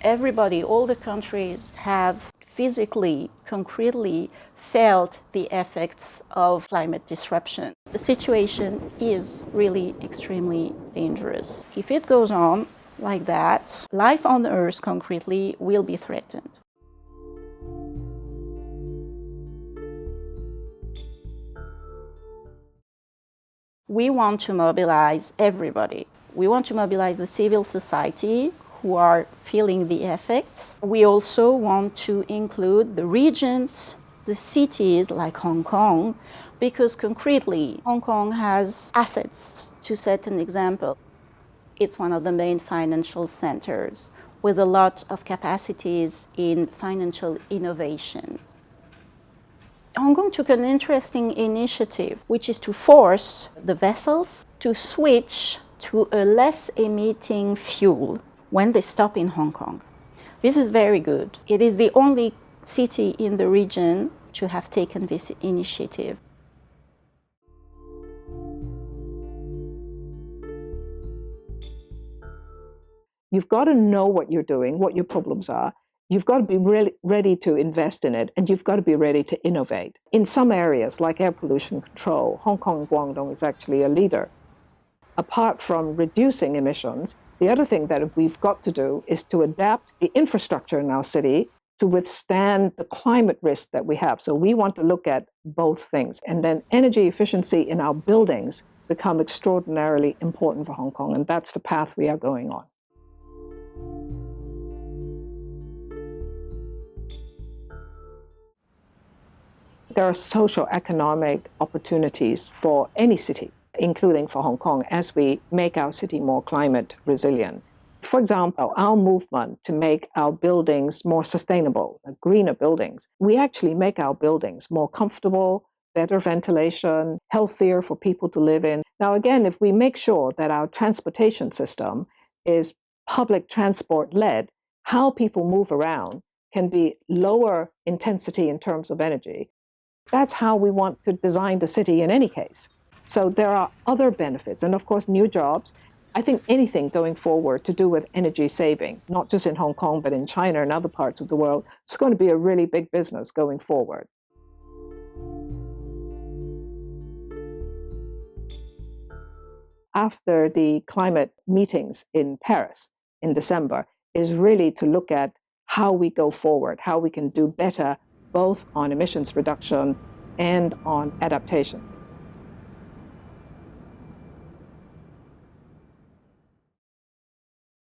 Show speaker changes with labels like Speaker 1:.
Speaker 1: Everybody, all the countries have physically, concretely felt the effects of climate disruption. The situation is really extremely dangerous. If it goes on like that, life on Earth concretely will be threatened. We want to mobilize everybody. We want to mobilize the civil society who are feeling the effects. We also want to include the regions, the cities like Hong Kong, because concretely, Hong Kong has assets. To set an example, it's one of the main financial centers with a lot of capacities in financial innovation. Hong Kong took an interesting initiative, which is to force the vessels to switch to a less emitting fuel when they stop in Hong Kong. This is very good. It is the only city in the region to have taken this initiative.
Speaker 2: You've got to know what you're doing, what your problems are. You've got to be really ready to invest in it, and you've got to be ready to innovate. In some areas, like air pollution control, Hong Kong and Guangdong is actually a leader. Apart from reducing emissions, the other thing that we've got to do is to adapt the infrastructure in our city to withstand the climate risk that we have. So we want to look at both things. And then energy efficiency in our buildings become extraordinarily important for Hong Kong, and that's the path we are going on. There are socio-economic opportunities for any city, including for Hong Kong, as we make our city more climate resilient. For example, our movement to make our buildings more sustainable, greener buildings, we actually make our buildings more comfortable, better ventilation, healthier for people to live in. Now, again, if we make sure that our transportation system is public transport-led, how people move around can be lower intensity in terms of energy. That's how we want to design the city in any case. So there are other benefits, and of course, new jobs. I think anything going forward to do with energy saving, not just in Hong Kong, but in China and other parts of the world, it's going to be a really big business going forward. After the climate meetings in Paris in December is really to look at how we go forward, how we can do better both on emissions reduction and on adaptation.